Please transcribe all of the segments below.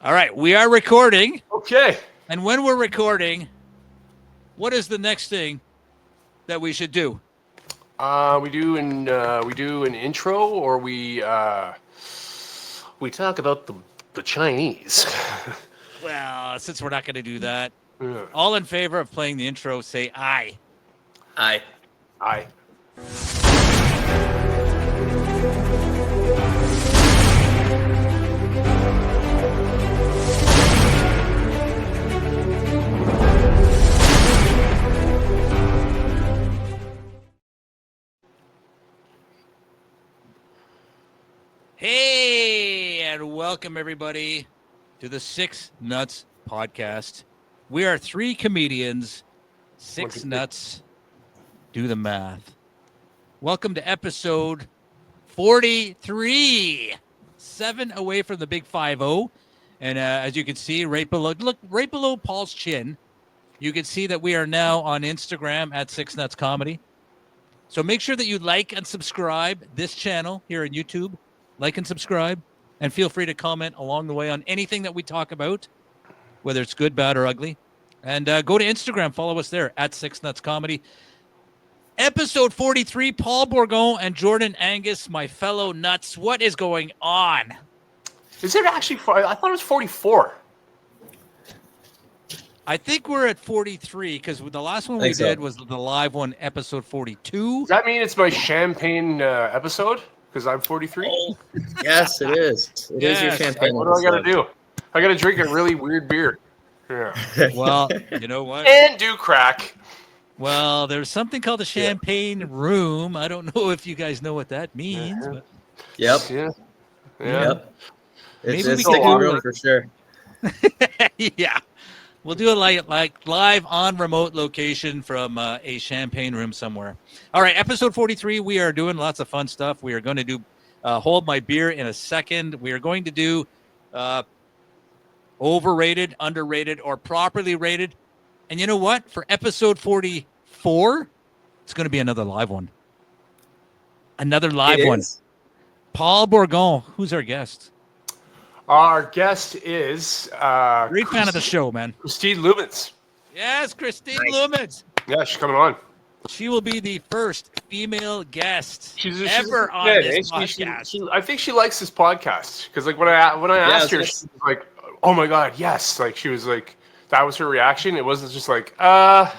All right, we are recording. Okay. And when we're recording, what is the next thing that we should do? We do an intro, or we talk about the Chinese. Well, since we're not going to do that, Yeah. all in favor of playing the intro, say aye. Aye. Aye. Hey, and welcome everybody to the Six Nuts Podcast. We are three comedians, six nuts. Do the math. Welcome to episode 43, 7 away from the big 5-0. And as you can see, right below Paul's chin, you can see that we are now on Instagram at Six Nuts Comedy. So make sure that you like and subscribe this channel here on YouTube. Like and subscribe, and feel free to comment along the way on anything that we talk about, whether it's good, bad, or ugly. And go to Instagram, follow us there at Six Nuts Comedy. Episode 43, Paul Bourgon and Jordan Angus, my fellow nuts. What is going on? Is it actually? I thought it was 44. I think we're at 43 because the last one we did was the live one, episode 42. Does that mean it's my champagne episode? Because I'm 43? Oh, yes, it is. It is your champagne. What do I got to do? I got to drink a really weird beer. Yeah. Well, you know what? And do crack. Well, there's something called the champagne room. I don't know if you guys know what that means. But... Yep. Yeah. Yep. It's Maybe we a sticky can room for sure. Yeah. We'll do it like live on remote location from a champagne room somewhere. All right, episode 43, we are doing lots of fun stuff. We are going to do Hold My Beer in a second. We are going to do overrated, underrated, or properly rated. And you know what? For episode 44, it's going to be another live one. Another live one. Paul Bourgon, who's our guest? Our guest is Great fan of the show, man. Christine Lumens. Yes, Christine Lumens. Yeah, she's coming on. She will be the first female guest She's ever on this podcast. I think she likes this podcast because, like, when I asked her, she was like, "Oh my god, yes!" Like, she was like, that was her reaction. It wasn't just like,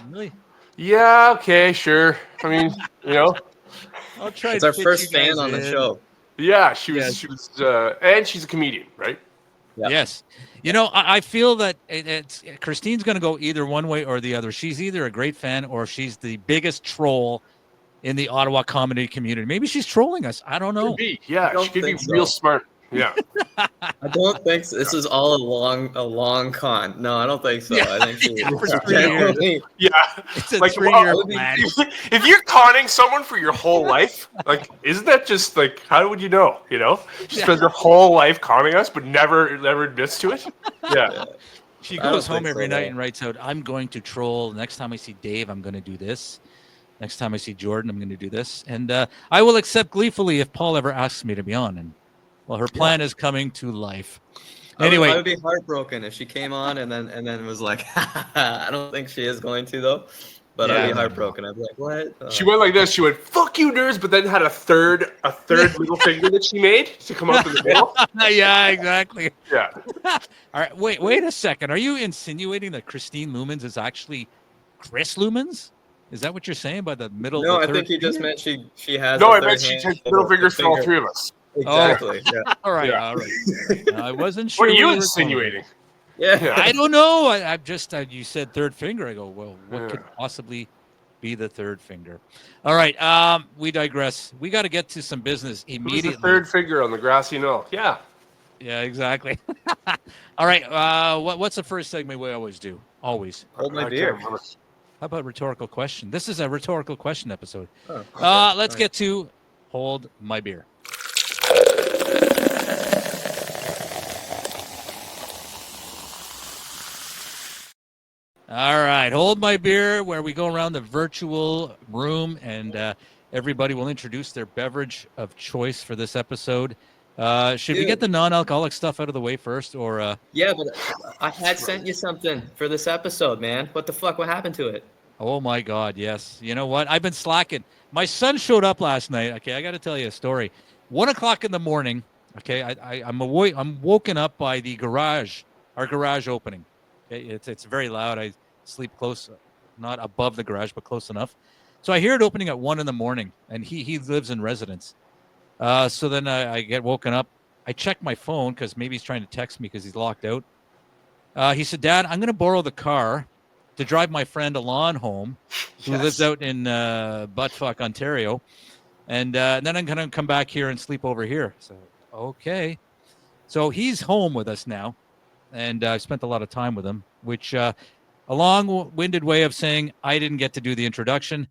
really? Yeah, okay, sure. I mean, you know, I'll try. It's our first fan on the show. Yeah, she was, and she's a comedian, right? Yep. Yes. You know, I feel that it's Christine's going to go either one way or the other. She's either a great fan or she's the biggest troll in the Ottawa comedy community. Maybe she's trolling us. I don't know. Could be. Yeah, she could be real smart. Yeah. I don't think so. This is all a long con. No, I don't think so. Yeah. I think she Yeah. It's a like, 3-year plan. If you're conning someone for your whole life, like, isn't that just like, how would you know? You know, she spends her whole life conning us, but never admits to it. Yeah. She goes home every night and writes out, "I'm going to troll. Next time I see Dave, I'm going to do this. Next time I see Jordan, I'm going to do this. And I will accept gleefully if Paul ever asks me to be on." And well, her plan is coming to life. Anyway, I would be heartbroken if she came on and then was like, I don't think she is going to though. But I'd be heartbroken. I'd be like, what? She went like this. She went, "Fuck you, nerds," but then had a third middle finger that she made to come up in the middle. Yeah, exactly. Yeah. All right, wait a second. Are you insinuating that Christine Lumens is actually Chris Lumens? Is that what you're saying by the middle? No, the I think he just meant she has. No, I meant she takes middle fingers for all three of us. Exactly. Oh. Yeah. All right. I wasn't sure. What are you insinuating? Yeah. I don't know. I'm just you said third finger. I go, well, what could possibly be the third finger? All right. We digress. We got to get to some business immediately. Who's the third finger on the grassy knoll? Yeah. Yeah, exactly. All right. What's the first segment we always do? Always. Hold my beer. How about rhetorical question? This is a rhetorical question episode. Oh, okay. Let's get to Hold My Beer. All right, Hold My Beer, where we go around the virtual room and everybody will introduce their beverage of choice for this episode. Should we get the non-alcoholic stuff out of the way first, or? Yeah, but I had sent you something for this episode, man. What the fuck? What happened to it? Oh my God, yes. You know what? I've been slacking. My son showed up last night. Okay, I got to tell you a story. 1:00 in the morning. Okay, I'm woken up by the garage, our garage opening. Okay, it's very loud. I sleep close, not above the garage, but close enough. So I hear it opening at 1 in the morning, and he lives in residence. So then I get woken up. I check my phone because maybe he's trying to text me because he's locked out. He said, "Dad, I'm going to borrow the car to drive my friend Alon home, who lives out in Buttfuck, Ontario. And then I'm going to come back here and sleep over here." So, okay. So he's home with us now. And I've spent a lot of time with him, which a long-winded way of saying I didn't get to do the introduction.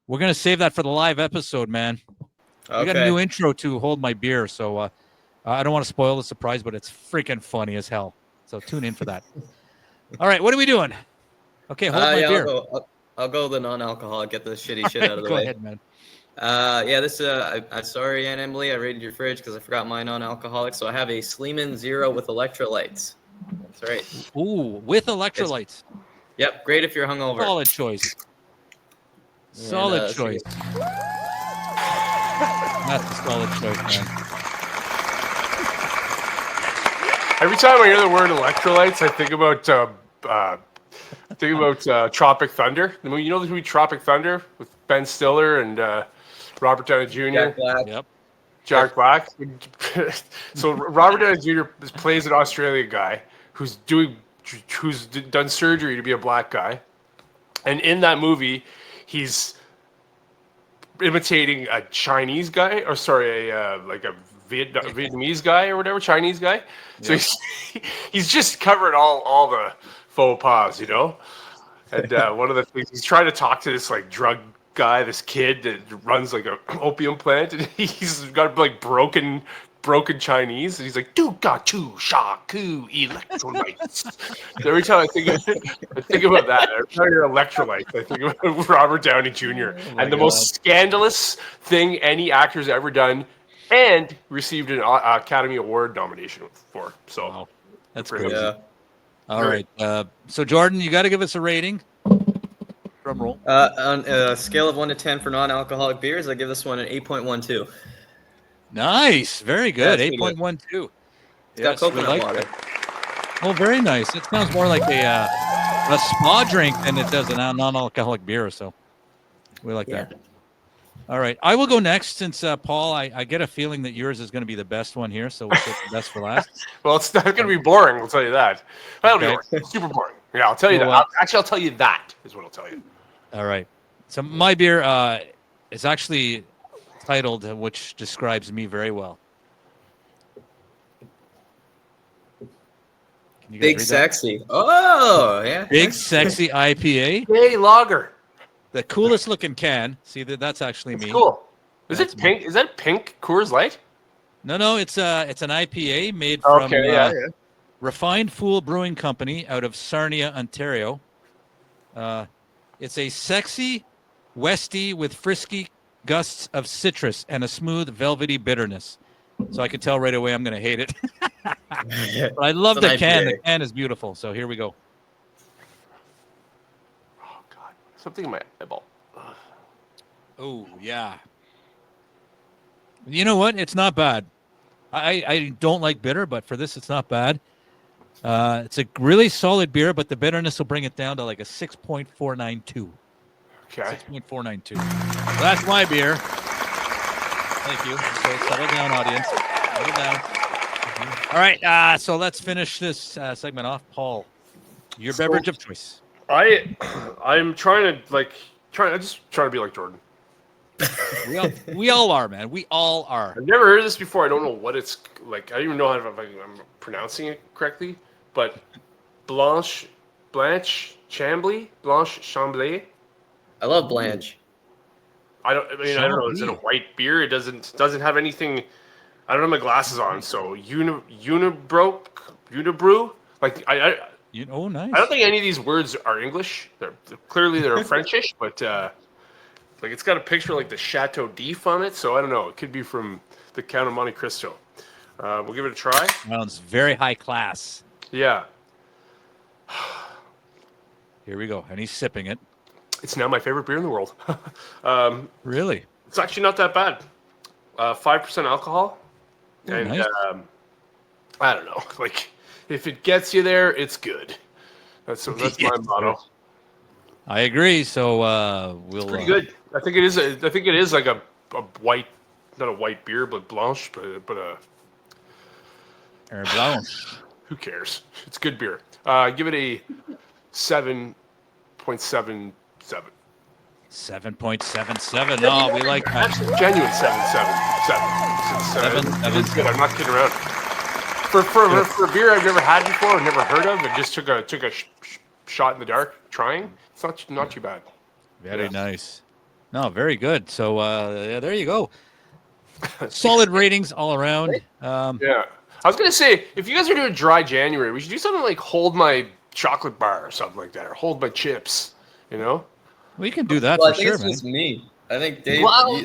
We're going to save that for the live episode, man. Okay. We got a new intro to Hold My Beer. So I don't want to spoil the surprise, but it's freaking funny as hell. So tune in for that. All right. What are we doing? Okay, hold my beer. I'll go the non-alcoholic. Get the shitty shit out of the way. Go ahead, man. I'm sorry, Aunt Emily. I raided your fridge because I forgot my non-alcoholic. So I have a Sleeman Zero with electrolytes. That's right. Ooh, with electrolytes. Yep, great if you're hungover. Solid choice. Solid choice. That's a solid choice, man. Every time I hear the word electrolytes, I think about Tropic Thunder. The movie, you know the movie Tropic Thunder with Ben Stiller and Robert Downey Jr. Jack Black. Yep. Jack Black. So Robert Downey Jr. plays an Australian guy who's done surgery to be a black guy, and in that movie, he's imitating a Chinese guy, or sorry, like a Vietnamese guy or whatever, Chinese guy. So he's just covered all the faux pas, you know. And one of the things, he's trying to talk to this like drug guy, this kid that runs like an opium plant, and he's got like broken Chinese, and he's like, "Du ga tu sha ku electrolytes." So every time I think about that, every time I hear electrolytes, I think about Robert Downey Jr. And the most scandalous thing any actor's ever done, and received an Academy Award nomination for. So wow. That's crazy. Yeah. All right. So Jordan, you got to give us a rating. Drum roll. On a scale of 1 to 10 for non-alcoholic beers, I give this one an 8.12. Nice. Very good. Yeah, 8.12. It's got coconut water. Oh, very nice. It sounds more like a spa drink than it does a non-alcoholic beer. So we like that. All right. I will go next since, Paul, I get a feeling that yours is going to be the best one here. So we'll take the best for last. Well, it's not going to be boring. I'll tell you that. That'll be boring. Super boring. Yeah, I'll tell you that. I'll tell you that is what I'll tell you. All right. So my beer is actually titled, which describes me very well. Big Sexy. Oh, yeah. Big Sexy IPA. Hey, lager. The coolest looking can. See, that's actually me. Cool. Is it pink? Is that pink Coors Light? No. It's an IPA made from Refined Fool Brewing Company out of Sarnia, Ontario. It's a sexy Westy with frisky gusts of citrus and a smooth velvety bitterness. So I can tell right away I'm going to hate it. But I love the can. The can is beautiful. So here we go. Oh, God. Something in my eyeball. Oh, yeah. You know what? It's not bad. I don't like bitter, but for this, it's not bad. It's a really solid beer, but the bitterness will bring it down to like a 6.492. Okay. 6.492. So that's my beer. Thank you. So settle down, audience. Settle down. All right. So let's finish this segment off. Paul, your beverage of choice. I'm trying to be like Jordan. We all are, man. We all are. I've never heard this before. I don't know what it's like. I don't even know if I'm pronouncing it correctly. But Blanche Chambly. I love Blanche. I don't know. Is it a white beer? It doesn't have anything. I don't have my glasses on. So Unibrew. Like oh, nice. I don't think any of these words are English. They're Frenchish, but like it's got a picture like the Chateau d'If on it. So I don't know. It could be from the Count of Monte Cristo. We'll give it a try. Sounds very high class. Yeah. Here we go. And he's sipping it. It's now my favorite beer in the world. Really? It's actually not that bad. 5% alcohol. Oh, And nice. I don't know. Like, if it gets you there, it's good. That's my motto. I agree. So we'll. Pretty good. I think it is like a white, not a white beer, but blanche, but a. Blanche. Who cares? It's good beer. Give it a 7.77. 7.77. No, we like that. Actually, genuine 7.77. It's good. I'm not kidding around. For a beer I've never had before, or never heard of, and just took a shot in the dark trying. It's not too bad. Very nice. No, very good. So yeah, there you go. Solid ratings all around. Yeah. I was gonna say, if you guys are doing dry January, we should do something like hold my chocolate bar or something like that, or hold my chips. You know. We can do that Well, for I think sure, it's man. just me. I think Dave. Well,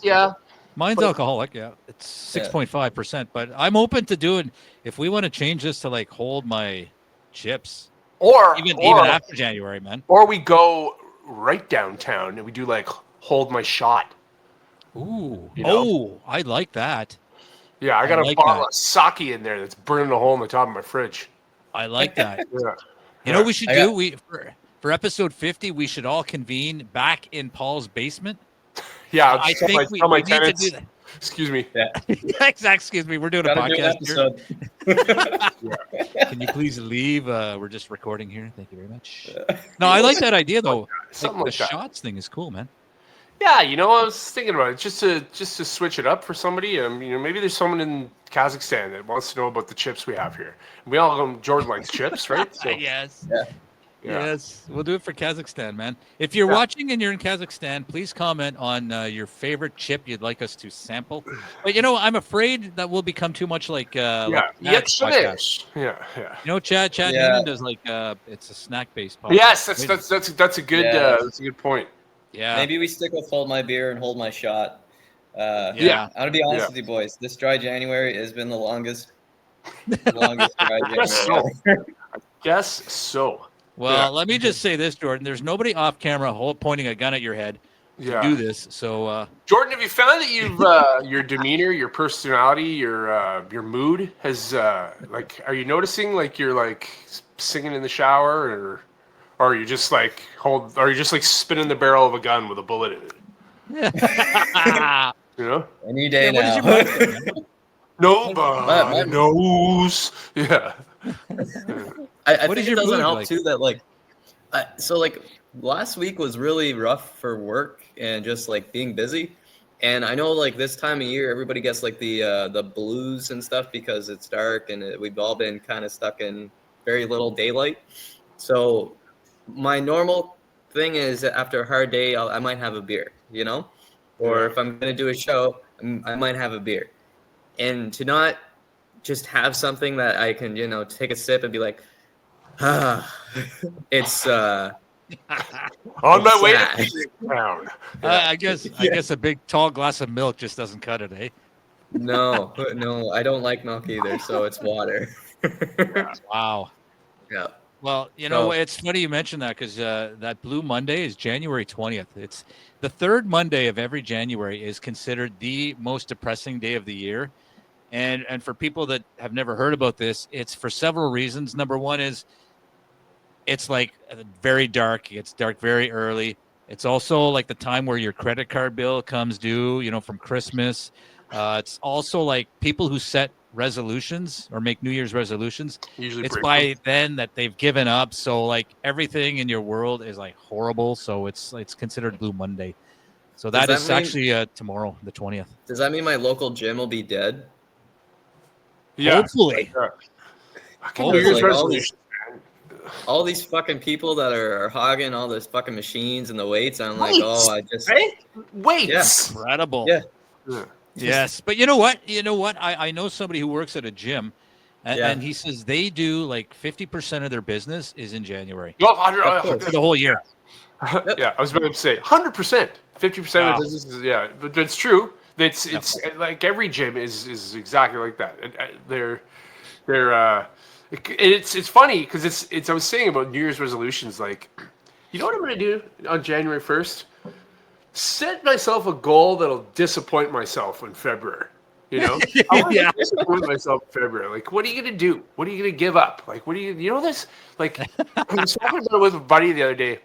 yeah. Mine's alcoholic. Yeah, it's 6.5%. But I'm open to doing if we want to change this to like hold my chips, Or even after January, man. Or we go right downtown and we do like hold my shot. Ooh, You know? oh, I like that. Yeah, I got like a bottle that. of sake in there that's burning a hole in the top of my fridge. I like that. Yeah. You know what we should I do? got- For episode 50, we should all convene back in Paul's basement. Yeah, I tell think my we need to tenants, do that. excuse me. Exactly. Excuse me. We're doing a Gotta do an podcast here. episode. Can you please leave? We're just recording here. Thank you very much. No, I like that idea though. Something The like that. shots thing is cool, man. Yeah, you know, I was thinking about it just to switch it up for somebody. You know, maybe there's someone in Kazakhstan that wants to know about the chips we have here. We all know Jordan likes chips, right? So, Yes. yeah. Yes, we'll do it for Kazakhstan, man. If you're watching and you're in Kazakhstan, please comment on your favorite chip you'd like us to sample. But you know, I'm afraid that will become too much like Chad's podcast. Yeah. You know, Chad Yeah. Newman does like it's a snack based podcast. Yes, that's a good Yeah. that's a good point. yeah. Maybe we stick with hold my beer and hold my shot. Yeah. I'm gonna be honest Yeah. with you boys. This dry January has been the longest dry Guess January. so. Guess so. Well, let me just say this, Jordan. There's nobody off camera pointing a gun at your head to Yeah. do this. So Jordan, have you found that you've your demeanor, your personality, your mood has like? Are you noticing like you're like singing in the shower, or are you just like spinning the barrel of a gun with a bullet in it? You know, Any day what is now. your mindset, man? nobody My- knows. Yeah. I What is think it your doesn't mood help like? too that like so like last week was really rough for work and just like being busy. And I know like this time of year everybody gets like the blues and stuff because it's dark and we've all been kind of stuck in very little daylight. So my normal thing is that after a hard day I might have a beer, you know? Or if I'm going to do a show, I might have a beer. And to not just have something that I can, you know, take a sip and be like, it's On my way sad. to town. I guess a big tall glass of milk just doesn't cut it, eh? no, I don't like milk either, so it's water. Wow. Yeah. Well, you know, So- it's funny you mentioned that because that Blue Monday is January 20th. It's the third Monday of every January is considered the most depressing day of the year. And for people that have never heard about this, it's for several reasons. Number one is it's like very dark. It gets dark very early. It's also like the time where your credit card bill comes due, you know, from Christmas. It's also like people who set resolutions or make New Year's resolutions. Usually It's break by them. then that they've given up. So like everything in your world is like horrible. So it's considered Blue Monday. So Does that that is mean- actually tomorrow, the 20th. Does that mean my local gym will be dead? Yeah. Hopefully. Fucking Oh, New Year's like all resolution. All these fucking people that are hogging all those fucking machines and the weights, I'm like, Weights, oh, I just Right? Weights. Incredible. Yeah. Yeah. Yes. But you know what? I know somebody who works at a gym and, Yeah. and he says they do like 50% of their business is in January No, 100, Of course. for the whole year. yeah, I was about to say 100%. 50% of Wow. the business is, yeah, but it's true. It's like every gym is exactly like that. It's funny because it's I was saying about New Year's resolutions. Like, you know what I'm going to do on January 1st? Set myself a goal that'll disappoint myself in February. You know, I want to disappoint myself in February. Like, what are you going to do? What are you going to give up? Like, you know this? Like, I was talking about it with a buddy the other day.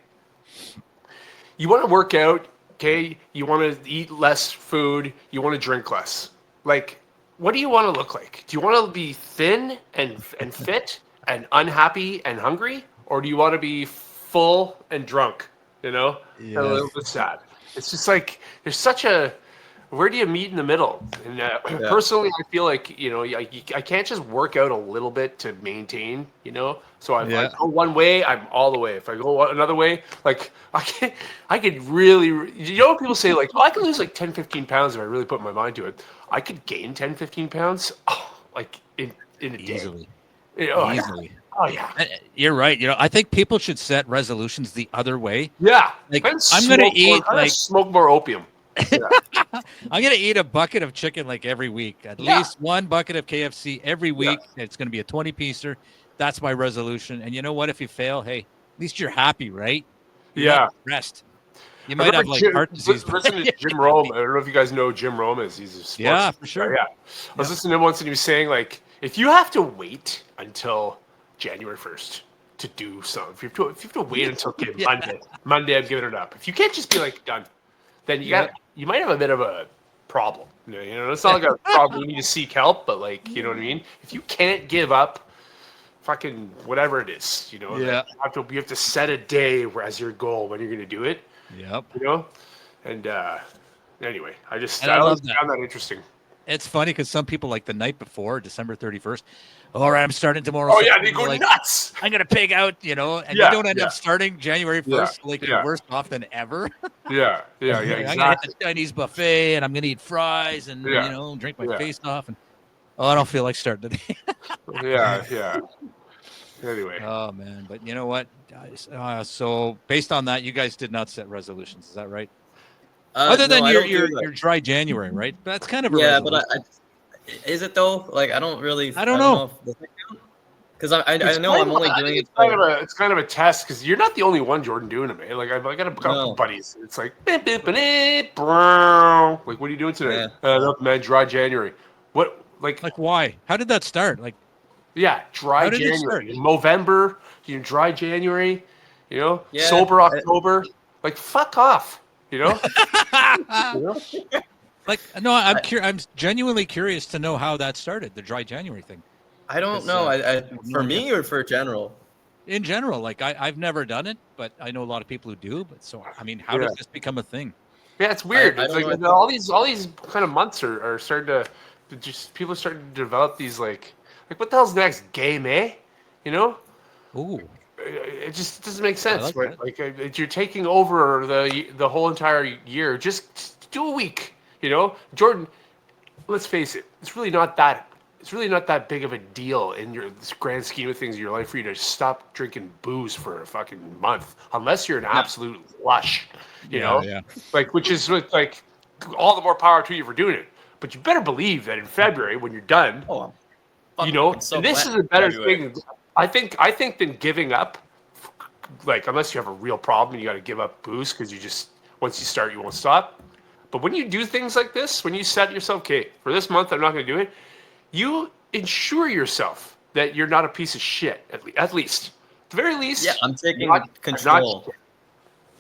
You want to work out, okay? You want to eat less food. You want to drink less. Like, what do you want to look like? Do you want to be thin and fit and unhappy and hungry, or do you want to be full and drunk? You know, and a little bit sad. It's just like there's such a. Where do you meet in the middle? And personally, I feel like I can't just work out a little bit to maintain. You know, so if I go one way, I'm all the way. If I go another way, like I could really. You know, what people say like, oh, I could lose like 10, 15 pounds if I really put my mind to it. I could gain 10, 15 pounds, like in a day. Easily. Easily. Oh yeah, you're right. You know, I think people should set resolutions the other way. Yeah, like I'm gonna eat smoke more opium. Yeah. I'm gonna eat a bucket of chicken like every week. At least one bucket of KFC every week. Yeah. It's gonna be a 20-piecer. That's my resolution. And you know what? If you fail, hey, at least you're happy, right? You're rest. You might have like heart disease. Listen to Jim Rome. I don't know if you guys know who Jim Rome is. He's a sports for sure. Yeah. I was listening to him once, and he was saying like, if you have to wait until January 1st to do something, if you have to wait until Monday, I'm giving it up. If you can't just be like done, then you might have a bit of a problem. You know, it's not like a problem you need to seek help, but like, you know what I mean? If you can't give up fucking whatever it is, you know, you have to set a day as your goal when you're going to do it. Yep. You know? And anyway, I love that. found that interesting. It's funny because some people like the night before, December 31st, all right, I'm starting tomorrow. Oh, yeah, they go like, nuts. I'm going to pig out, you know, and you don't end up starting January 1st, you're worse off than ever. Yeah, exactly. I'm going to hit the Chinese buffet, and I'm going to eat fries and, you know, drink my face off. And I don't feel like starting today. Yeah. Anyway. Oh, man. But you know what, guys? So based on that, you guys did not set resolutions. Is that right? Other than your dry January, right? That's kind of a resolution. But is it though? Like I don't know. Because I know I'm only doing it. It's kind of a test because you're not the only one, Jordan, doing it, man. Like I got a couple buddies. It's like, like, what are you doing today? Look, man, dry January. What? Like why? How did that start? Like, dry January. November, dry January. You know, sober October. Like, fuck off. You know? Like, no, I'm genuinely curious to know how that started, the dry January thing. I don't know. For me or for general? In general, like I've never done it, but I know a lot of people who do. But so, I mean, how does this become a thing? Yeah, it's weird. It's like all these kind of months are starting to just people are starting to develop these like what the hell's next? Game, eh? You know? Ooh. It just doesn't make sense. Like you're taking over the whole entire year. Just do a week. You know, Jordan. Let's face it. It's really not that big of a deal in this grand scheme of things in your life for you to stop drinking booze for a fucking month, unless you're an absolute lush. You know, like which is like all the more power to you for doing it. But you better believe that in February when you're done, you know, and this is a better thing. I think than giving up. Like unless you have a real problem, you got to give up booze because once you start, you won't stop. But when you do things like this, when you set yourself, okay, for this month, I'm not going to do it, you ensure yourself that you're not a piece of shit, at least. At the very least. Yeah, I'm taking control.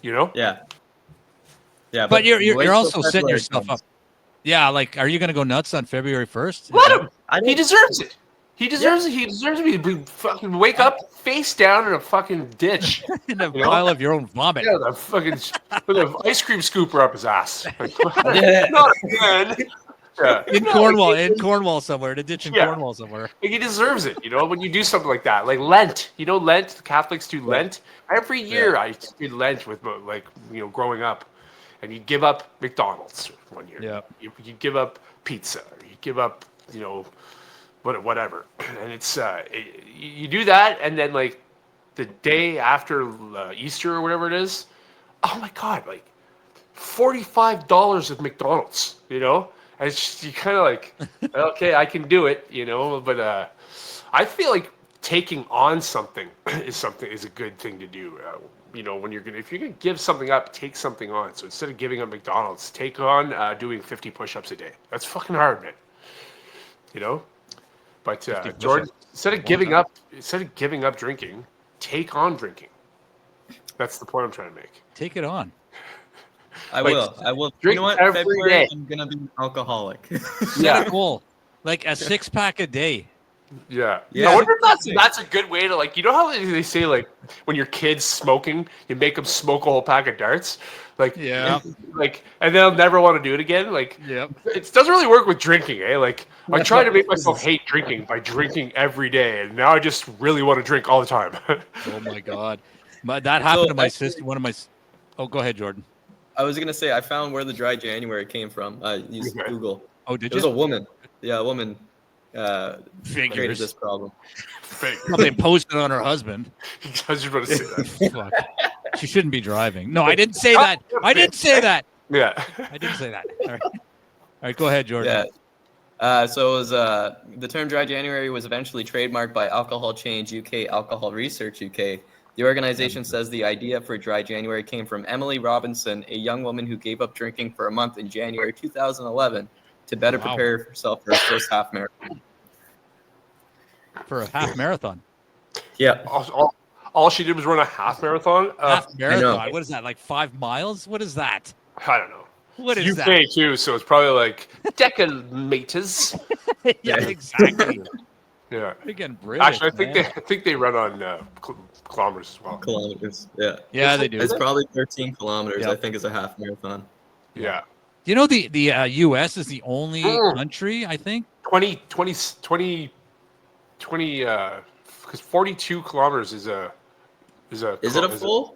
You know? Yeah. Yeah, but you're also setting yourself up. Yeah, like, are you going to go nuts on February 1st? Let him. He deserves it. He deserves it. He deserves to fucking wake up face down in a fucking ditch. In a pile of your own vomit. Yeah, with an ice cream scooper up his ass. Like, not again. Yeah. In Cornwall somewhere, in a ditch in Cornwall somewhere. Like, he deserves it, you know, when you do something like that. Like Lent. You know, Lent, the Catholics do Lent. Every year I did Lent with, like, you know, growing up. And you give up McDonald's one year. Yeah. You give up pizza. Or you give up, you know, whatever. And it's you do that, and then like the day after Easter or whatever it is, oh my god, like $45 of McDonald's, you know, And it's just, you kind of like, okay, I can do it, but I feel like taking on something is a good thing to do. When if you're gonna give something up, take something on. So instead of giving up McDonald's, take on doing 50 push-ups a day. That's fucking hard, man. But Jordan, instead of giving up drinking, take on drinking. That's the point I'm trying to make. Take it on. I will. Drink You know what? every February, day. I'm gonna be alcoholic. Set a goal, like a 6-pack a day. Yeah. Yeah. I wonder if that's a good way to, like, how they say, like, when your kid's smoking, you make them smoke a whole pack of darts, like, Yeah. like, and they'll never want to do it again. Like, Yep. it doesn't really work with drinking, eh? Like, I try to make myself hate drinking by drinking every day, and now I just really want to drink all the time. Oh my God, that happened to my sister. Oh, go ahead, Jordan. I was gonna say I found where the dry January came from. I used Okay. Google. Oh, did It was you? a woman. Yeah, a woman created Figures. this problem. Well, they imposed it on her husband. I was just about to say that. Fuck. She shouldn't be driving. No, I didn't say that. I didn't say that. Yeah. I didn't say that. All right, go ahead, Jordan. Yeah. So it was the term dry January was eventually trademarked by Alcohol Change UK, Alcohol Research UK. The organization says the idea for dry January came from Emily Robinson, a young woman who gave up drinking for a month in January 2011 to better Wow. prepare herself for her first half marathon. For a half marathon. Yeah. All she did was run a half marathon. Half marathon. know. What is that? Like 5 miles? What is that? I don't know. What is UK that? too, so it's probably like decameters. Yeah, exactly. Yeah. Again, British. Actually, man. I think they run on kilometers as well. Kilometers. Yeah. Yeah, they do. It's probably 13 kilometers, Yep. I think, is a half marathon. Yeah. You know, the U.S. is the only country, I think. 20, because 42 kilometers is a. Is it a full?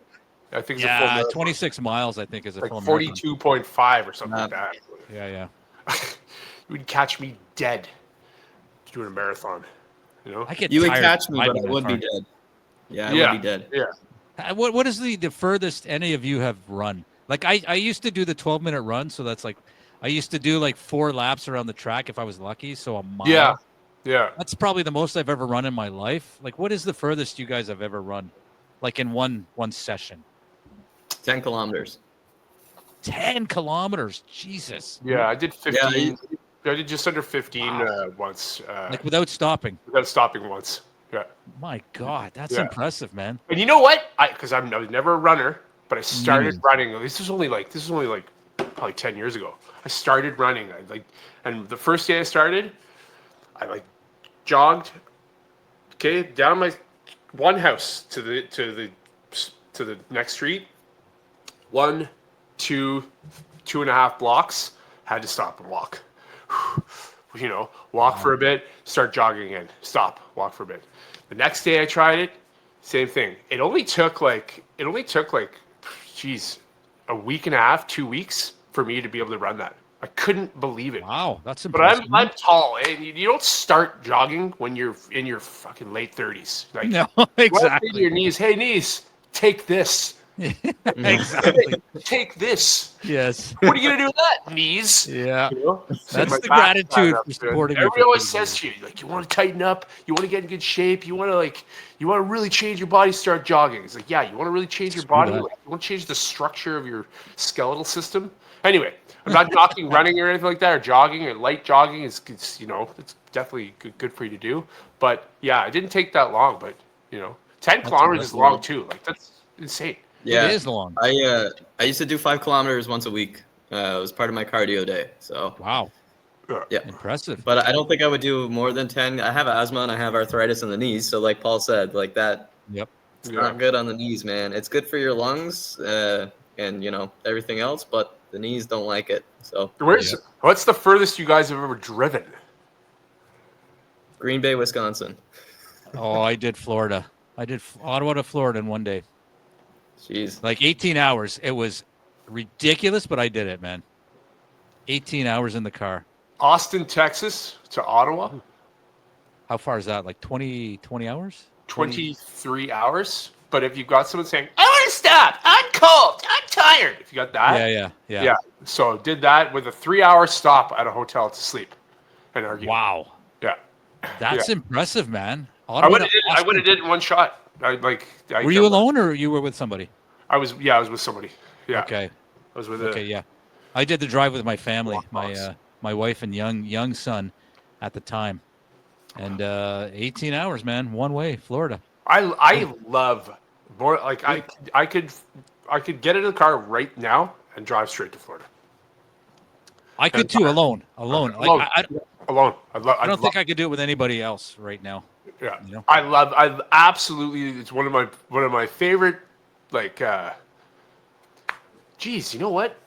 I think it's a full Yeah, marathon. 26 miles, I think, is a Like full marathon. 42.5 or something like that. Yeah. You would catch me dead doing a marathon. I get You would tired catch me, but driving I that would be far. dead. Yeah, I would be dead. Yeah. What is the furthest any of you have run? Like I used to do the 12-minute run, so that's like I used to do like 4 laps around the track if I was lucky, so a mile. Yeah. That's probably the most I've ever run in my life. Like, what is the furthest you guys have ever run, like in one session? 10 kilometers. 10 kilometers. Jesus. Yeah, I did 15. Yeah, I did just under 15 once. Like without stopping. Without stopping once. Yeah. My God, that's Yeah. impressive, man. And you know what? Because I was never a runner, but I started running. This was only like probably 10 years ago. I started running. And the first day I started, I jogged, down my one house to the next street. 1, 2, 2.5 blocks. Had to stop and walk. Walk for a bit, start jogging again. Stop, walk for a bit. The next day I tried it, same thing. It only took like, a week and a half, 2 weeks for me to be able to run that. I couldn't believe it. Wow, that's But impressive. I'm tall, and you don't start jogging when you're in your fucking late 30s. Like, No, you wanna say to exactly. your knees, hey knees, take this. Exactly. Take this. Yes. What are you gonna do with that, knees? Yeah. Set That's my the back gratitude up, for dude. supporting. Everybody always says to you, like, you want to tighten up, you want to get in good shape, you want to really change your body, start jogging. It's like, yeah, you want to really change your body, that. like, you want to change the structure of your skeletal system. Anyway, I'm not knocking running or anything like that, or jogging or light jogging. It's definitely good for you to do. But yeah, it didn't take that long. But 10 kilometers is long too. Like, that's insane. Yeah, It is long. I used to do 5 kilometers once a week. It was part of my cardio day. So Wow. yeah, Impressive. but I don't think I would do more than 10. I have asthma and I have arthritis in the knees. So like Paul said, like that, Yep. it's not good on the knees, man. It's good for your lungs and everything else, but the knees don't like it. So What's the furthest you guys have ever driven? Green Bay, Wisconsin. Oh, I did Florida. I did Ottawa to Florida in one day. Jeez. Like 18 hours. It was ridiculous, but I did it, man. 18 hours in the car. Austin, Texas to Ottawa, How far is that? Like 20 hours? 23 hours. But if you've got someone saying, I want to stop, I'm cold, I'm tired. If you got that, Yeah. So did that with a 3-hour stop at a hotel to sleep and argue. Wow. Yeah. That's impressive, man. I would have Austin. did it in one shot. Were you alone or you were with somebody? I was with somebody. Yeah. Okay. I was with yeah. I did the drive with my family, Rockies. my wife and young son at the time. And 18 hours, man, one way, Florida. I love more like I could get in the car right now and drive straight to Florida. I could too, alone. Alone. Like, Alone. I don't think I could do it with anybody else right now. Yeah. You know? I absolutely, it's one of my favorite, like, geez, you know what?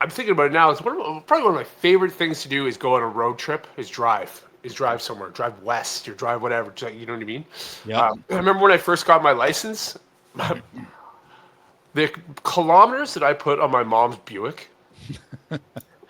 I'm thinking about it now. It's probably one of my favorite things to do is go on a road trip, is drive somewhere, drive west or drive whatever. You know what I mean? Yeah. I remember when I first got my license, the kilometers that I put on my mom's Buick,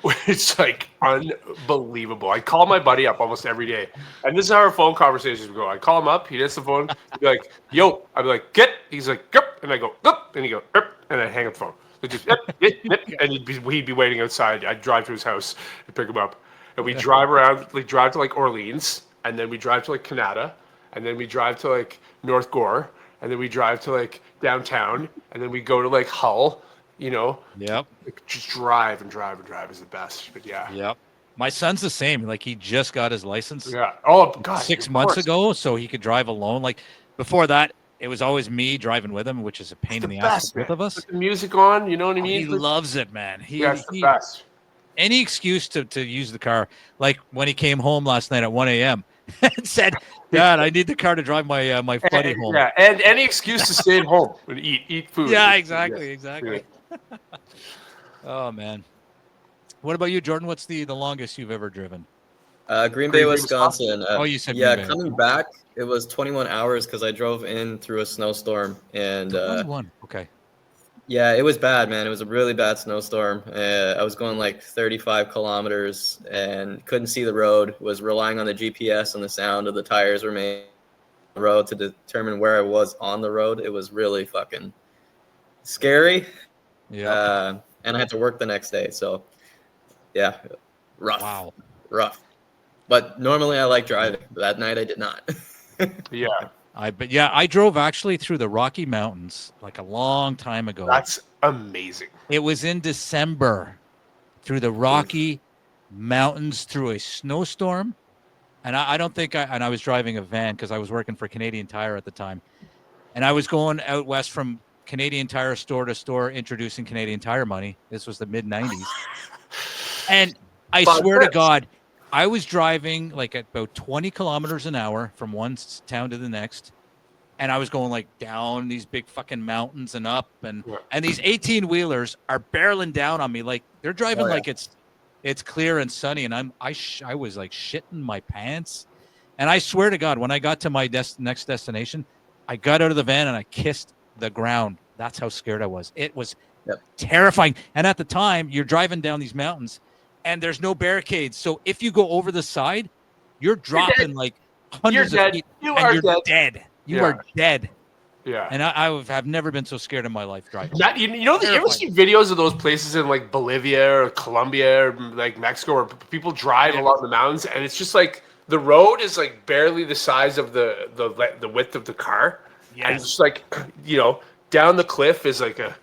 it's like unbelievable. I call my buddy up almost every day, and this is how our phone conversations would go. I call him up, he hits the phone, he'd be like, "Yo," I'd be like, "Get," he's like, "Yep," and I go, "Yep," and he go, "Yep," and I hang up the phone. Just, "Yep, yep," and he'd be waiting outside. I'd drive to his house and pick him up, and we drive around, drive to like Orleans, and then we drive to like Canada, and then we drive to like North Gore, and then we drive to like downtown, and then we go to like Hull. You know, Yep. just drive and drive and drive is the best. But yeah, Yep. My son's the same. Like, he just got his license. yeah. Oh God, 6 of months course. ago, so he could drive alone. Like, before that, it was always me driving with him, which is a pain in the ass for both of us. Put the music on, you know what I mean? He loves it, man. It's the best. Any excuse to use the car. Like when he came home last night at 1 a.m. and said, "Dad, I need the car to drive my my buddy home." Yeah, and any excuse to stay at home and eat food. Yeah, exactly. Oh man. What about you, Jordan? What's the longest you've ever driven? Green Bay, Wisconsin. You said yeah. Green Bay. Coming back, it was 21 hours because I drove in through a snowstorm, and 21. Okay. yeah, it was bad, man. It was a really bad snowstorm. I was going like 35 kilometers and couldn't see the road. Was relying on the GPS and the sound of the tires remaining on the road to determine where I was on the road. It was really fucking scary. Yeah. And I had to work the next day, so yeah, rough. Wow. Rough. But normally I like driving. That night I did not. Yeah. I drove actually through the Rocky Mountains like a long time ago. That's amazing. It was in December through the Rocky Mountains through a snowstorm. And I don't think I was driving a van because I was working for Canadian Tire at the time. And I was going out west from Canadian Tire store to store introducing Canadian Tire money. This was the mid 90s. And I swear to God, I was driving like at about 20 kilometers an hour from one town to the next. And I was going like down these big fucking mountains and up. And these 18 wheelers are barreling down on me. Like they're driving like it's clear and sunny. And I was like shitting my pants. And I swear to God, when I got to my next destination, I got out of the van and I kissed the ground. That's how scared I was. It was terrifying. And at the time, you're driving down these mountains and there's no barricades. So if you go over the side, you're dropping like hundreds of feet and you're dead. You are dead. Yeah. And I've never been so scared in my life driving. You ever see videos of those places in like Bolivia or Colombia or like Mexico where people drive along the mountains and it's just like the road is like barely the size of the width of the car. Yes. And it's like, down the cliff is like a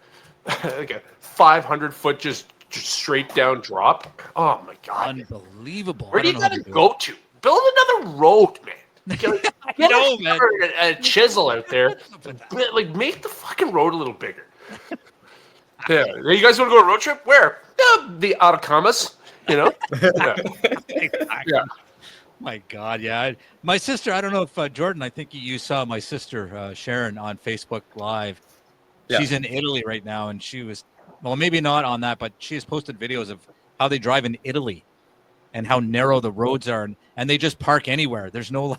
500-foot just straight down drop. Oh my God. Unbelievable. Where do you gotta go to? Build another road, man. Get a chisel out there. Like make the fucking road a little bigger. Yeah. You guys want to go on a road trip? Where? The Atacamas, Yeah. Yeah. My God, yeah. My sister, I don't know if Jordan, I think you saw my sister Sharon on Facebook Live. Yeah. She's in Italy right now, and she was, well, maybe not on that, but she has posted videos of how they drive in Italy and how narrow the roads are, and they just park anywhere. There's no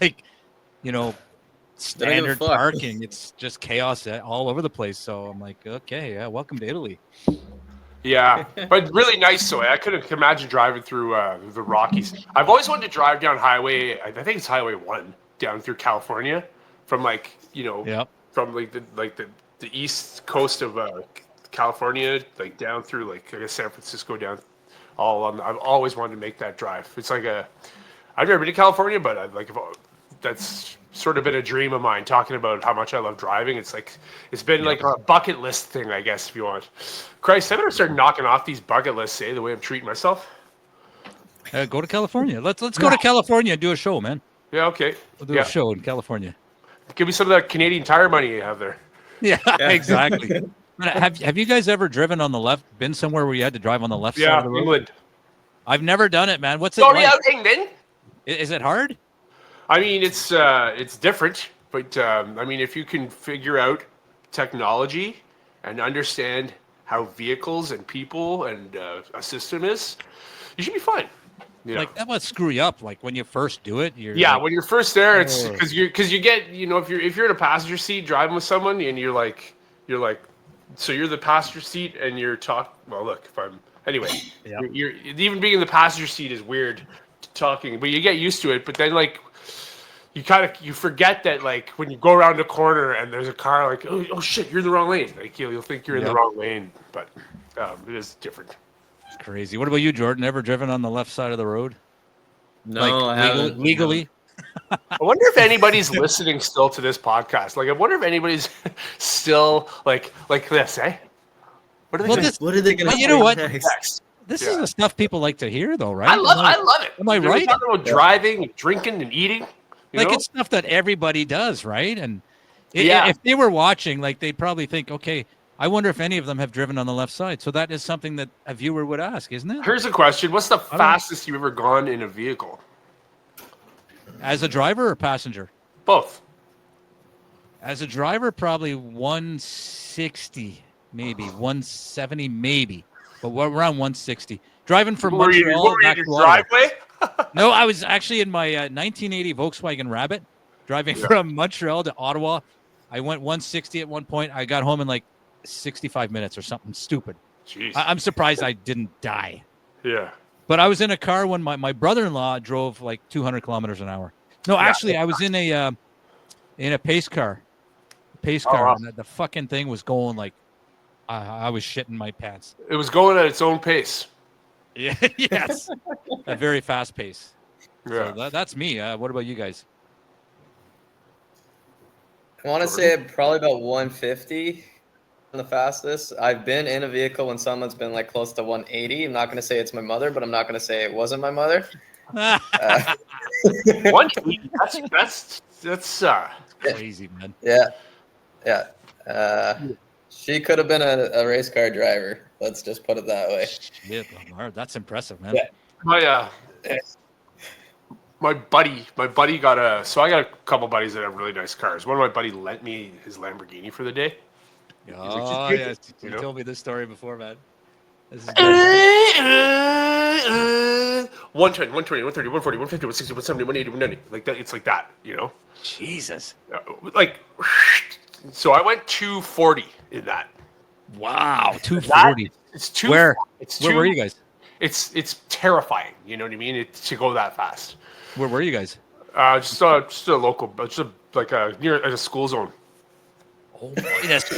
standard parking. It's just chaos all over the place. So I'm like, okay, yeah, welcome to Italy. Yeah, but really nice. So I couldn't imagine driving through the Rockies. I've always wanted to drive down Highway. I think it's Highway 1 down through California, from from the east coast of California, like down through like I guess San Francisco, down all on. I've always wanted to make that drive. It's like I've never been to California, but that's sort of been a dream of mine. Talking about how much I love driving, it's been like a bucket list thing, I guess, if you want. Christ, I'm gonna start knocking off these bucket lists. The way I'm treating myself. Go to California. Let's go to California and do a show, man. Yeah, okay. We'll do a show in California. Give me some of that Canadian Tire money you have there. Yeah, exactly. Have you guys ever driven on the left? Been somewhere where you had to drive on the left side of the road? England. I've never done it, man. What's it Sorry, like? out England. Is it hard? I mean, it's different, but I mean, if you can figure out technology and understand how vehicles and people and a system is, you should be fine. You know? Like that must screw you up. Like when you first do it, when you're first there, it's because you get if you're in a passenger seat driving with someone and you're like so you're the passenger seat and you're you're even being in the passenger seat is weird talking, but you get used to it. But then like you forget that like when you go around the corner and there's a car like oh shit, you're in the wrong lane. Like you'll think you're in the wrong lane, but it is different. Crazy. What about you, Jordan? Ever driven on the left side of the road? No, I haven't. Legally? I wonder if anybody's listening still to this podcast. Like, I wonder if anybody's still like this, eh? What are they going to say? You know what? Next? This is the stuff people like to hear, though, right? I love it. Am I right? Talking about driving, drinking, and eating. It's stuff that everybody does, right? And if they were watching, like, they'd probably think, okay, I wonder if any of them have driven on the left side. So that is something that a viewer would ask, isn't it? Here's a question. What's the fastest you've ever gone in a vehicle? As a driver or passenger? Both. As a driver, probably 160, maybe. 170, maybe. But we're around 160. Driving from Montreal back to Ottawa. Driveway? No, I was actually in my 1980 Volkswagen Rabbit, driving from Montreal to Ottawa. I went 160 at one point. I got home in like 65 minutes or something stupid. Jeez. I'm surprised I didn't die. Yeah. But I was in a car when my brother-in-law drove like 200 kilometers an hour. No, actually, I was in a pace car. Wow. And the fucking thing was going like I was shitting my pants. It was going at its own pace. Yeah, yes. A very fast pace. Yeah. So that's me. What about you guys? I want to say probably about 150 on the fastest. I've been in a vehicle when someone's been like close to 180. I'm not going to say it's my mother, but I'm not going to say it wasn't my mother. 180. That's crazy, man. Yeah. She could have been a race car driver. Let's just put it that way. Shit, Lamar, that's impressive, man. Yeah. My buddy got I got a couple buddies that have really nice cars. One of my buddies lent me his Lamborghini for the day. Oh, yes. You told me this story before, man. This is 120, 130, 140, 150, 160, 170, 180, 190. Like that, it's like that, Jesus. Like, so I went 240 in that. Wow, 240. It's too. Where were you guys? It's terrifying. You know what I mean? To go that fast. Where were you guys? Just a local, near a school zone. Oh, yes.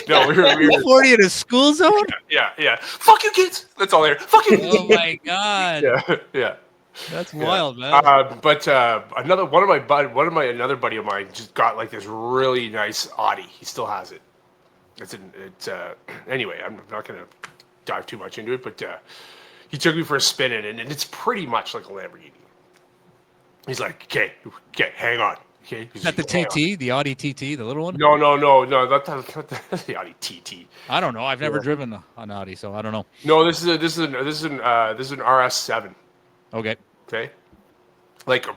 No, we were 40 in a school zone. Yeah. Fuck you, kids. That's all there. Fuck you. Oh my god. Yeah. That's wild, man. But another buddy of mine just got like this really nice Audi. He still has it. Anyway, I'm not gonna dive too much into it, but he took me for a spin in it, and it's pretty much like a Lamborghini. He's like, okay, hang on. Okay. Is that the TT, the Audi TT, the little one? No, that's the Audi TT. I don't know. I've never driven an Audi, so I don't know. No, this is an RS7. Okay. Like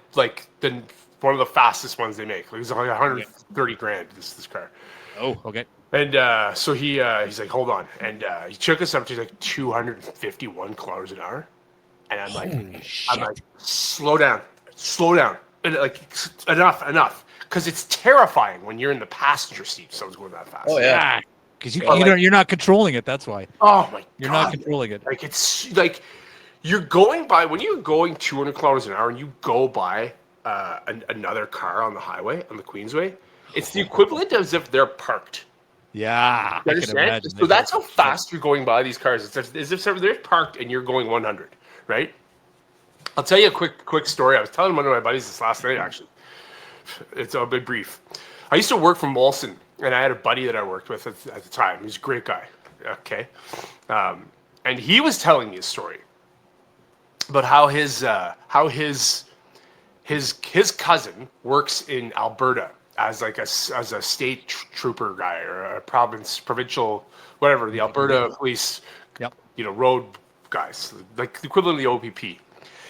one of the fastest ones they make. Like it's like 130 grand. This car. Oh, okay. And so he's like, hold on, and he took us up to like 251 kilometers an hour, and I'm like, slow down, and like enough, because it's terrifying when you're in the passenger seat. Someone's going that fast. Oh yeah, because you're not controlling it. That's why. Oh my god, you're not controlling it. Like it's like you're going by when you're going 200 kilometers an hour and you go by another car on the highway on the Queensway. It's the equivalent as if they're parked. Yeah, You I can understand? imagine. So that's how fast you're going by these cars. It's as if they're parked and you're going 100, right? I'll tell you a quick story. I was telling one of my buddies this last night, actually. It's a bit brief. I used to work for Molson, and I had a buddy that I worked with at the time. He was a great guy. Okay. And he was telling me a story about how his cousin works in Alberta as like as a state trooper guy or a provincial, whatever, the Alberta police, Yep. Road guys, like the equivalent of the OPP.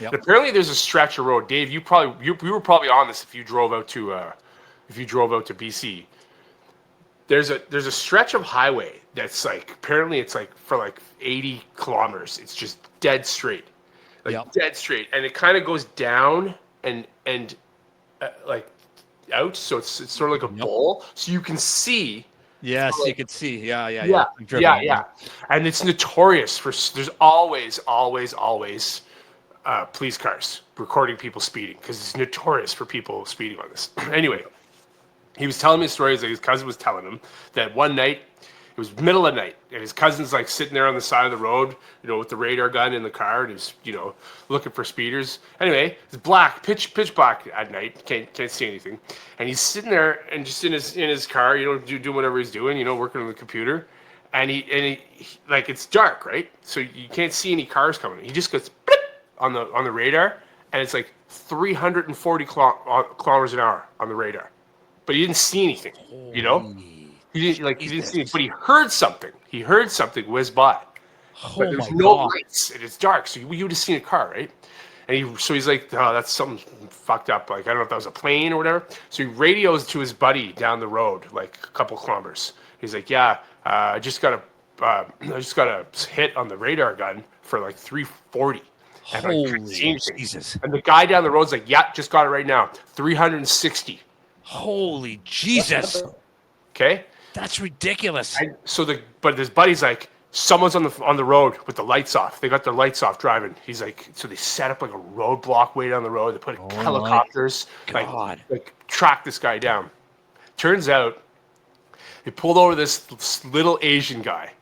Yep. And apparently, there's a stretch of road. Dave, you were probably on this if you drove out to BC. There's a stretch of highway that's like apparently it's like for like 80 kilometers. It's just dead straight, dead straight, and it kind of goes down and like out. So it's sort of like a bowl, so you can see. Yes, you could see. Yeah. Yeah. And it's notorious for there's always police cars recording people speeding because it's notorious for people speeding on this. Anyway, he was telling me stories that his cousin was telling him that one night, it was middle of the night, and his cousin's like sitting there on the side of the road, with the radar gun in the car, and he's, looking for speeders. Anyway, it's black, pitch black at night, can't see anything, and he's sitting there and just in his car, doing whatever he's doing, working on the computer, and he like it's dark, right? So you can't see any cars coming. He just goes blip on the radar, and it's like 340 kilometers an hour on the radar. But he didn't see anything, He didn't see it, but he heard something. He heard something whiz by. But there's no lights, and it's dark, so you would have seen a car, right? And he's like, oh, that's something fucked up. Like, I don't know if that was a plane or whatever. So he radios to his buddy down the road, like a couple kilometers. He's like, yeah, I just got a hit on the radar gun for like 340. And Holy Jesus. And the guy down the road's like, yeah, just got it right now. 360. Holy Jesus. Okay? That's ridiculous. And but his buddy's like, someone's on the road with the lights off. They got their lights off driving. He's like, so they set up like a roadblock way down the road. They put helicopters, like track this guy down. Turns out they pulled over this little Asian guy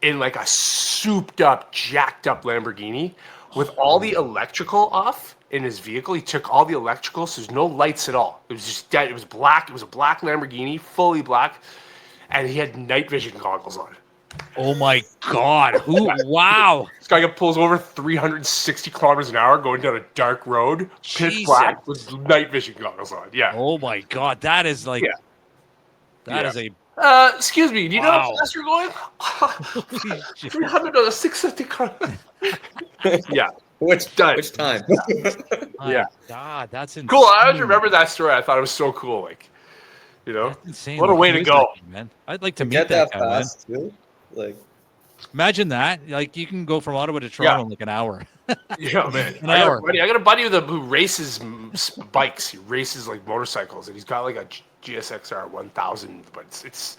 in like a souped up, jacked up Lamborghini with all the electrical off in his vehicle. He took all the electrical, so there's no lights at all. It was just dead. It was black. It was a black Lamborghini, fully black, and he had night vision goggles on. Oh my God! Wow! This guy pulls over 360 kilometers an hour, going down a dark road, pitch black, with night vision goggles on. Yeah. Oh my God! That is like. Yeah. That is a. Excuse me. Do you know how fast you're going? 300 on a 650 car. Yeah. Which time? Yeah. God, that's insane. Cool. I always remember that story. I thought it was so cool. Like, that's insane. What a way to go, man. I'd like to meet that guy, fast, man. Like, imagine that. Like, you can go from Ottawa to Toronto in like an hour. Yeah, man. I got a buddy who races bikes. He races like motorcycles, and he's got like a GSXR 1000, but it's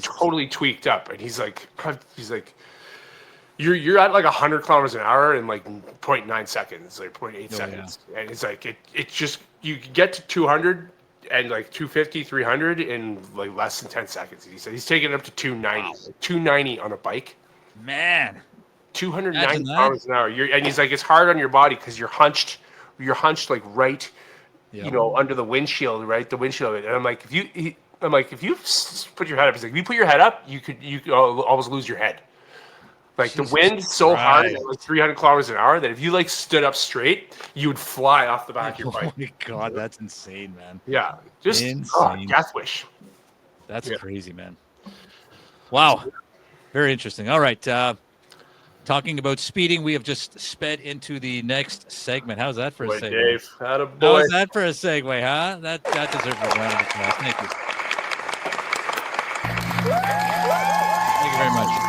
totally tweaked up. And he's like, you're at like 100 kilometers an hour in like 0.9 seconds, like 0.8 seconds, and it's like it just you can get to 200 and like 250, 300 in like less than 10 seconds. He said he's taking it up to 290, like 290 on a bike. Man, 290 kilometers an hour. And he's like, it's hard on your body because you're hunched like right, under the windshield, right? The windshield. And I'm like, if you put your head up, he's like, if you put your head up, you could almost lose your head. Like Jesus, the wind's so hard at like 300 kilometers an hour that if you like stood up straight, you would fly off the back of your bike. Oh my God, that's insane, man. Yeah, just insane. Death wish. That's crazy, man. Wow, very interesting. All right, talking about speeding, we have just sped into the next segment. How's that for a segue? Dave, how's that for a segue, huh? That deserves a round of applause. Thank you. Thank you very much.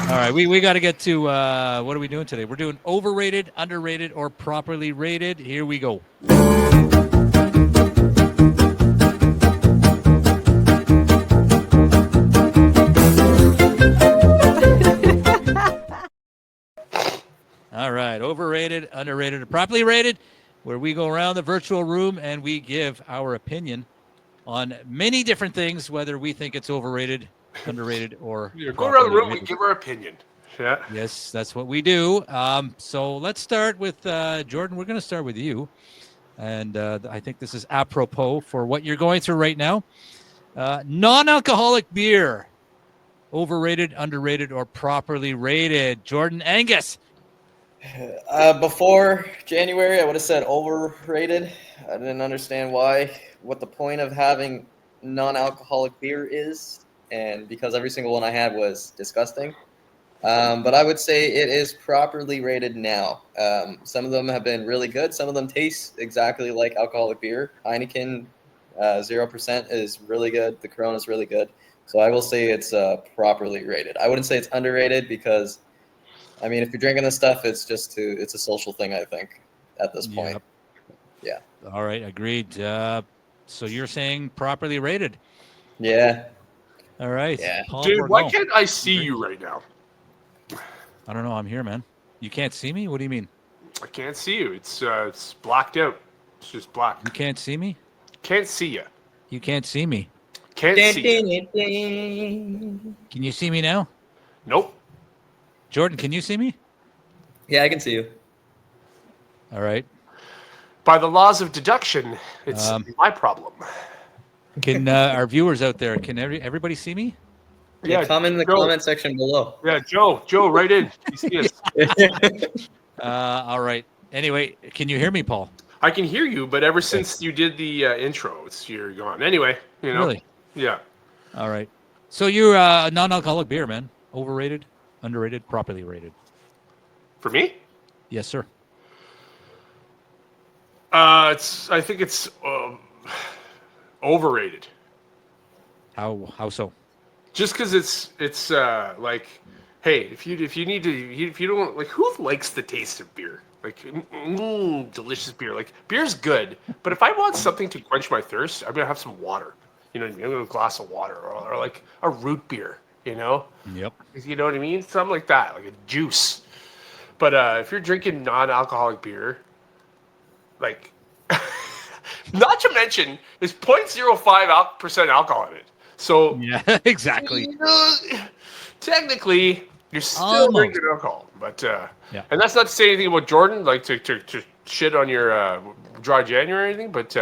All right, we got to get to what are we doing today? We're doing overrated, underrated, or properly rated. Here we go. All right, overrated, underrated, or properly rated, where we go around the virtual room and we give our opinion on many different things, whether we think it's overrated underrated, or Yeah, go around the properly room. We rated? give our opinion. Yeah. Yes, that's what we do. So let's start with Jordan. We're going to start with you. And I think this is apropos for what you're going through right now. Non-alcoholic beer, overrated, underrated, or properly rated? Jordan Angus. Before January, I would have said overrated. I didn't understand what the point of having non-alcoholic beer is, and because every single one I had was disgusting. But I would say it is properly rated now. Some of them have been really good. Some of them taste exactly like alcoholic beer. Heineken 0% is really good. The Corona is really good. So I will say it's properly rated. I wouldn't say it's underrated because, I mean, if you're drinking this stuff, it's a social thing, I think, at this point. Yep. Yeah. All right. Agreed. So you're saying properly rated? Yeah. All right. Yeah. Paul Dude, Bourgault. why can't I see you right now? I don't know. I'm here, man. You can't see me? What do you mean? I can't see you. It's blacked out. It's just black. You can't see me? Can't see you. You can't see me. Can't see you. Can you see me now? Nope. Jordan, can you see me? Yeah, I can see you. All right. By the laws of deduction, it's my problem. Can our viewers out there, can everybody see me? Yeah, comment in the comment section below. Yeah, Joe, right in. You see us. All right. Anyway, can you hear me, Paul? I can hear you, but ever since you did the intro, you're gone. Anyway, Really? Yeah. All right. So you're non-alcoholic beer, man. Overrated, underrated, properly rated? For me? Yes, sir. I think it's overrated. How so? Just because it's like, hey, if you don't like, who likes the taste of beer? Like, delicious beer. Like, beer's good, but if I want something to quench my thirst, I'm gonna have some water. You know what I mean? I'm gonna have a glass of water, or like a root beer. You know? Yep. You know what I mean? Something like that, like a juice. But if you're drinking non-alcoholic beer, like, not to mention, there's 0.05% alcohol in it. So yeah, exactly. Technically, you're still drinking alcohol, but and that's not to say anything about Jordan, like to shit on your dry January or anything, but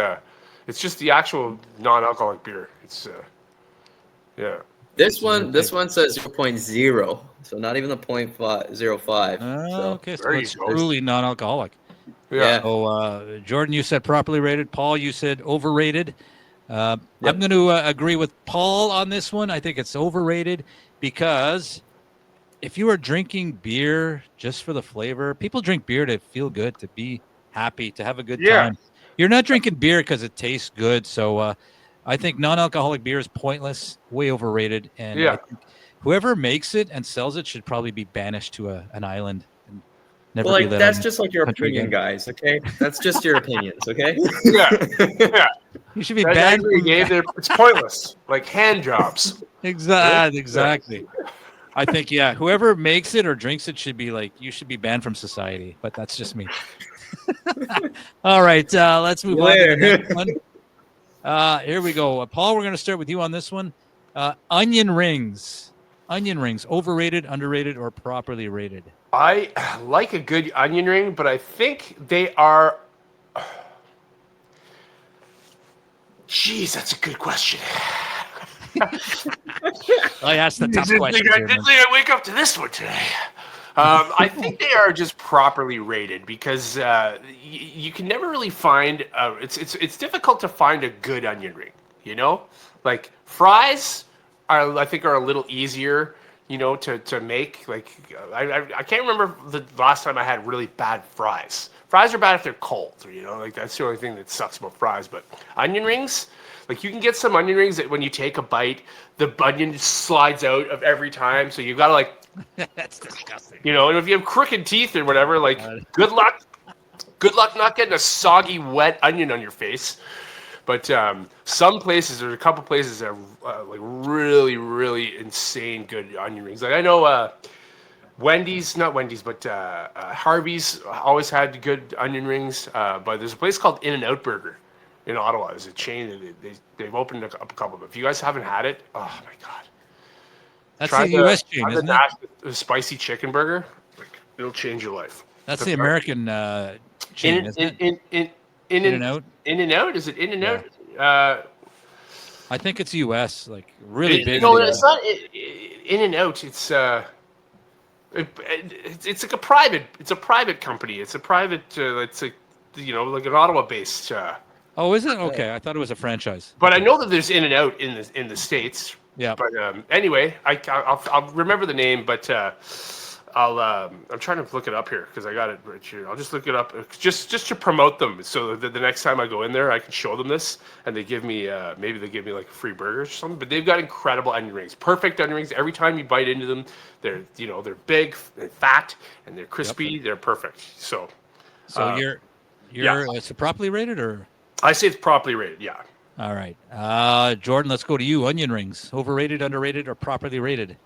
it's just the actual non-alcoholic beer. It's yeah. This one says 0.0, so not even the 0.05. Okay, so it's truly non-alcoholic. Yeah. So Jordan, you said properly rated. Paul, you said overrated. I'm going to agree with Paul on this one. I think it's overrated because if you are drinking beer just for the flavor, people drink beer to feel good, to be happy, to have a good time. You're not drinking beer because it tastes good. So I think non-alcoholic beer is pointless, way overrated. And I think whoever makes it and sells it should probably be banished to an island. Never well, like that's just like your opinion, guys. Okay, that's just your opinions. Okay. Yeah. You should be banned. It's pointless. Like hand jobs. Exactly. I think whoever makes it or drinks it should be you should be banned from society. But that's just me. All right, let's move on to the next one. Here we go, Paul. We're going to start with you on this one. Onion rings. Overrated, underrated, or properly rated? I like a good onion ring, but I think they are. Jeez, that's a good question. I asked the tough question. I didn't think I'd wake up to this one today. I think they are just properly rated because you can never really find. It's difficult to find a good onion ring. You know, like fries I think are a little easier. You know, to make. Like I can't remember the last time I had really bad fries. Fries are bad if they're cold. You know, like that's the only thing that sucks about fries. But onion rings, like you can get some onion rings that when you take a bite, the onion slides out of every time. So you've got to like. That's disgusting. You know, and if you have crooked teeth or whatever, like good luck not getting a soggy, wet onion on your face. But some places, there's a couple places that are like really, really insane good onion rings. Like I know Wendy's, not Wendy's, but Harvey's always had good onion rings. But there's a place called In-N-Out Burger in Ottawa. It's a chain. They've opened up a couple. But if you guys haven't had it, oh my God. That's Try the U.S. chain, try isn't it? the spicy chicken burger. Like, it'll change your life. That's the American chain, isn't it? In and out. In and out. Is it In and Yeah. Out? I think it's U.S. Like really big. No, it's not In and Out. It's it's like a private. It's a private company. It's a private. It's like like an Ottawa based. Oh, is it? Okay, I thought it was a franchise. But I know that there's In and Out in the States. Yeah. But anyway, I'll remember the name, but I'm trying to look it up here because I got it right here. I'll just look it up just to promote them, so that the next time I go in there, I can show them this, and they give me maybe they give me like a free burger or something. But they've got incredible onion rings, perfect onion rings. Every time you bite into them, they're big and fat and they're crispy. Yep. They're perfect. So you're it's properly rated or? I say it's properly rated. Yeah. All right, Jordan, let's go to you. Onion rings, overrated, underrated, or properly rated?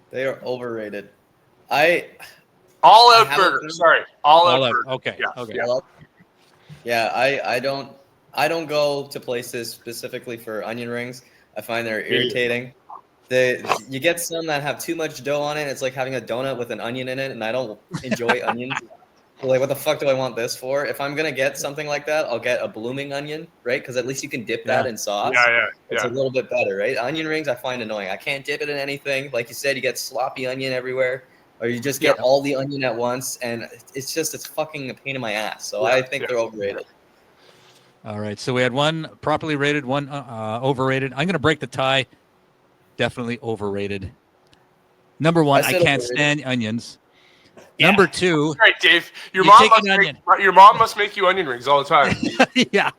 They are overrated. All Out burger. Sorry, All Out burger. Okay. Yeah. Okay. Yeah, I don't go to places specifically for onion rings. I find they're irritating. You get some that have too much dough on it. It's like having a donut with an onion in it, and I don't enjoy onions. Like, what the fuck do I want this for? If I'm gonna get something like that, I'll get a blooming onion, right? Because at least you can dip that in sauce. Yeah. It's a little bit better, right? Onion rings I find annoying. I can't dip it in anything. Like you said, you get sloppy onion everywhere, or you just get all the onion at once, and it's fucking a pain in my ass. So I think they're overrated. All right, so we had one properly rated, one overrated. I'm gonna break the tie. Definitely overrated. Number one, I can't stand onions. Yeah. Number two, that's right, Dave. Your mom must make you onion rings all the time. Yeah.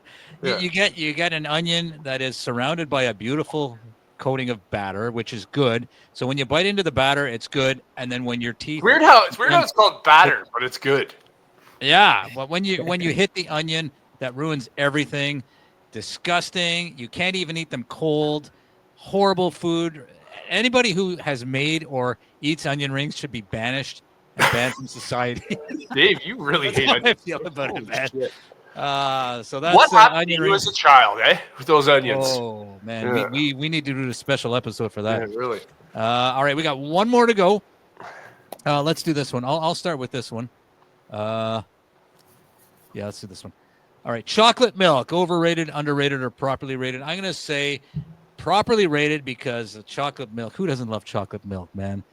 You get an onion that is surrounded by a beautiful coating of batter, which is good. So when you bite into the batter, it's good, and then when your teeth weird how it's called batter, but it's good. Yeah, but when you hit the onion, that ruins everything. Disgusting. You can't even eat them cold. Horrible food. Anybody who has made or eats onion rings should be banished. Banned from society. Dave, you really hate onions. I feel about it, man. So that's what happened onion to you rings. as a child, with those onions? Oh man, we need to do a special episode for that. Yeah, really. All right, we got one more to go. Let's do this one. I'll start with this one. Yeah, let's do this one. All right, chocolate milk, overrated, underrated, or properly rated? I'm gonna say properly rated because the chocolate milk. Who doesn't love chocolate milk, man?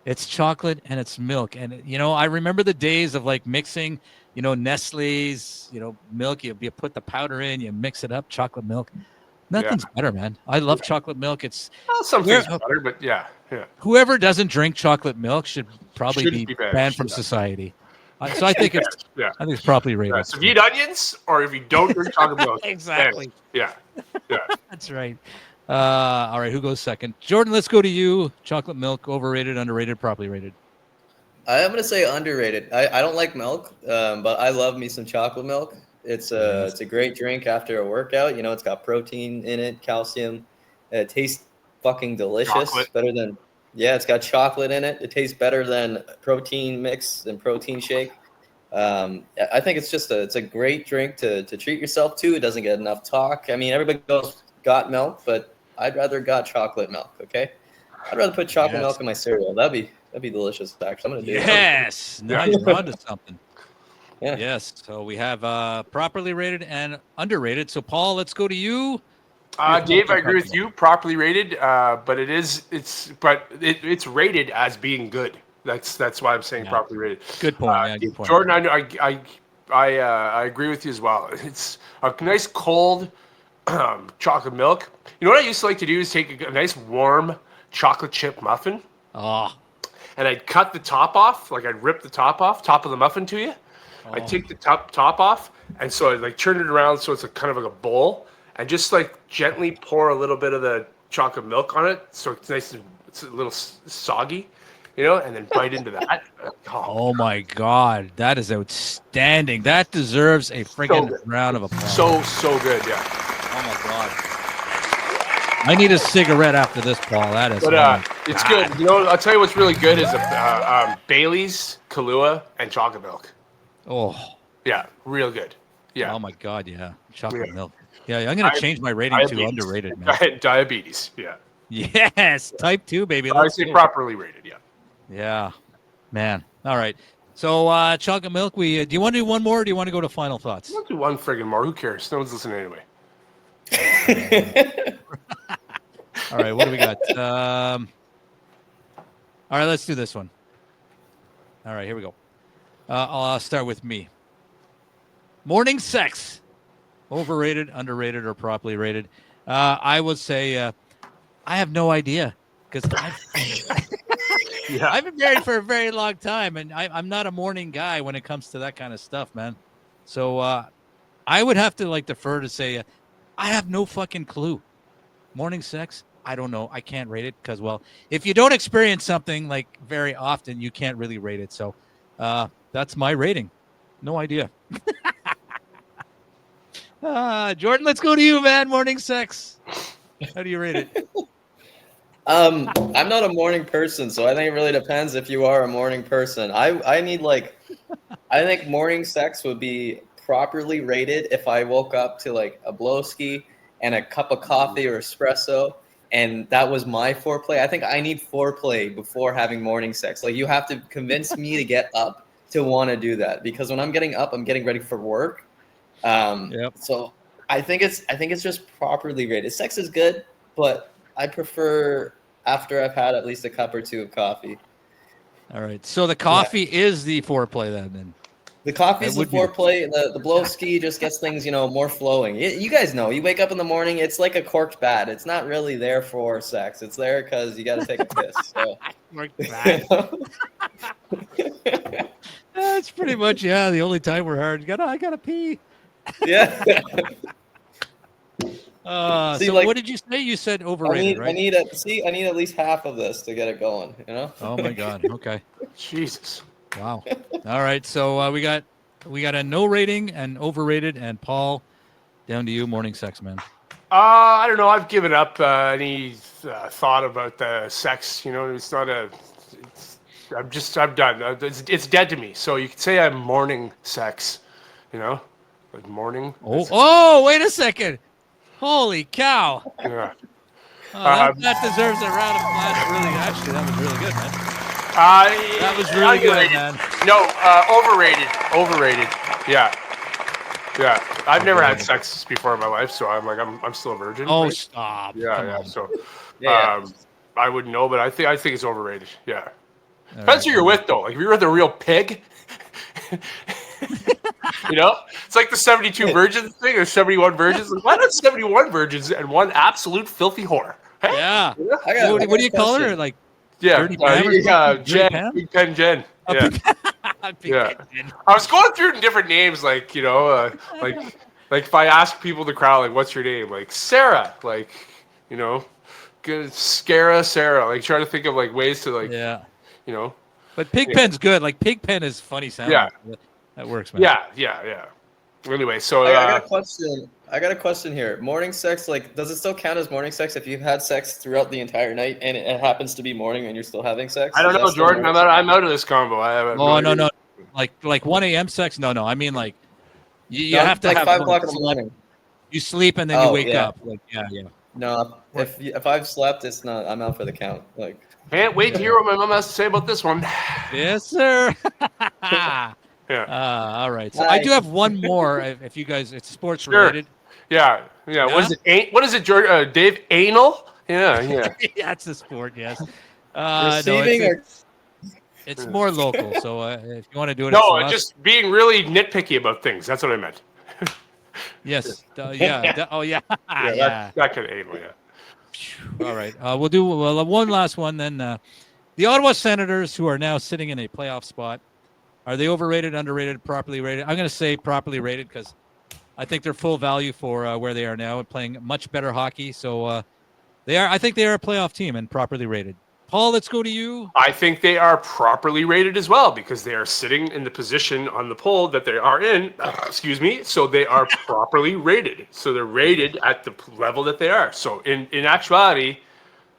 It's chocolate and it's milk. And, I remember the days of like mixing, Nestle's, milk. You put the powder in, you mix it up, chocolate milk. Nothing's better, man. I love chocolate milk. It's something's better, but yeah. Whoever doesn't drink chocolate milk should probably be banned from society. So I think it's properly rated. Yeah. So if you eat onions or if you don't drink chocolate milk. Exactly. Yeah. That's right. All right, who goes second? Jordan, let's go to you. Chocolate milk, overrated, underrated, properly rated? I'm going to say underrated. I don't like milk, but I love me some chocolate milk. It's a great drink after a workout. It's got protein in it, calcium. It tastes fucking delicious. Chocolate. It's got chocolate in it. It tastes better than protein mix and protein shake. I think it's a great drink to treat yourself to. It doesn't get enough talk. I mean, everybody goes got milk, but I'd rather got chocolate milk. Okay, I'd rather put chocolate milk in my cereal. That'd be delicious. Actually, I'm gonna do it. Yes, now you're onto something. Yeah. Yes. So we have properly rated and underrated. So Paul, let's go to you. Dave, I agree with you. Properly rated, but it's rated as being good. That's why I'm saying properly rated. Good point. Good point. Jordan, I agree with you as well. It's a nice cold chocolate milk. You know what I used to like to do is take a nice warm chocolate chip muffin. Oh. And I'd cut the top off, like I'd rip the top of the muffin to you. Oh. I'd take the top off, and so I'd like turn it around so it's kind of like a bowl, and just like gently pour a little bit of the chocolate milk on it, so it's nice and it's a little soggy, and then bite into that. Oh my God, that is outstanding. That deserves a friggin' round of applause. So good, yeah. Oh my God. I need a cigarette after this, Paul. That is. But it's good. I'll tell you what's really good is Bailey's, Kahlua, and chocolate milk. Oh. Yeah, real good. Yeah. Oh my God, yeah. Chocolate milk. Yeah, I'm gonna change my rating to underrated, man. Diabetes. Yeah. Yes, type 2, baby. I Let's say go. properly rated. Yeah. Yeah, man. All right. So, chocolate milk. Do you want to do one more, or do you want to go to final thoughts? Let's do one friggin' more. Who cares? No one's listening anyway. All right. What do we got? All right. Let's do this one. All right. Here we go. I'll start with me. Morning sex. Overrated, underrated, or properly rated? I would say I have no idea because I've been married for a very long time, and I'm not a morning guy when it comes to that kind of stuff, man. So I would have to defer to say I have no fucking clue. Morning sex, I don't know. I can't rate it because, well, if you don't experience something very often, you can't really rate it. So that's my rating. No idea. Jordan, let's go to you, man. Morning sex. How do you rate it? I'm not a morning person, so I think it really depends if you are a morning person. I need I think morning sex would be properly rated if I woke up to a blowski and a cup of coffee or espresso, and that was my foreplay. I think I need foreplay before having morning sex. You have to convince me to get up to want to do that, because when I'm getting up, I'm getting ready for work. So I think it's just properly rated. Sex is good, but I prefer after I've had at least a cup or two of coffee. All right. So the coffee is the foreplay then. The coffee is the foreplay. The blowski just gets things, more flowing. You guys know, you wake up in the morning, it's like a corked bat. It's not really there for sex. It's there because you got to take a piss. So. Corked bat. That's pretty much the only time we're hard. I gotta pee. Yeah. So what did you say? You said overrated, right? I need at least half of this to get it going. Oh my God. Okay. Jesus. Wow. All right. So we got a no rating and overrated, and Paul, down to you. Morning sex, man. I don't know. I've given up any thought about the sex. It's not a. I'm done. It's dead to me. So you could say I'm morning sex. Morning. Oh, wait a second. Holy cow. Yeah. That deserves a round of applause. That was really good, man. That was really good, man. No, overrated. Yeah. I've never had sex before in my life, so I'm still a virgin. Oh, right? stop. Yeah. So, Yeah. I wouldn't know, but I think it's overrated. Yeah. Depends who you're with, though. If you're with a real pig, it's like the 72 virgins thing or 71 virgins. Why not 71 virgins and one absolute filthy whore? Hey? Yeah. What do you call her? Jen, Big Pen Jen. Yeah. Yeah. I was going through different names, like if I ask people in the crowd, what's your name? Sarah, Scara Sarah, trying to think of ways to But Pigpen's good. Pigpen is funny sound. Yeah. That works, man. Yeah. Anyway, so I got a question. I got a question here. Morning sex, does it still count as morning sex if you've had sex throughout the entire night and it happens to be morning and you're still having sex? I don't know, Jordan. I'm out of this combo. No. Like 1 a.m. sex? No. I mean, you have to have 5 o'clock in the morning. You sleep and then you wake up. Yeah. No, if I've slept, it's not. I'm out for the count. Can't wait to hear what my mom has to say about this one. Yes, sir. Yeah. All right. So I do have one more. If you guys, it's sports related. Yeah. What is it, George? Dave Anal? Yeah. Yeah, it's a sport. Yes. Receiving it's more local. So if you want to do it, just being really nitpicky about things. That's what I meant. Yes. Yeah. Oh yeah. Yeah. That kind of anal. Yeah. All right. We'll do one last one then. The Ottawa Senators, who are now sitting in a playoff spot, are they overrated, underrated, properly rated? I'm going to say properly rated because I think they're full value for where they are now and playing much better hockey. So they are. I think they are a playoff team and properly rated. Paul, let's go to you. I think they are properly rated as well because they are sitting in the position on the poll that they are in. Excuse me. So they are properly rated. So they're rated at the level that they are. So in actuality,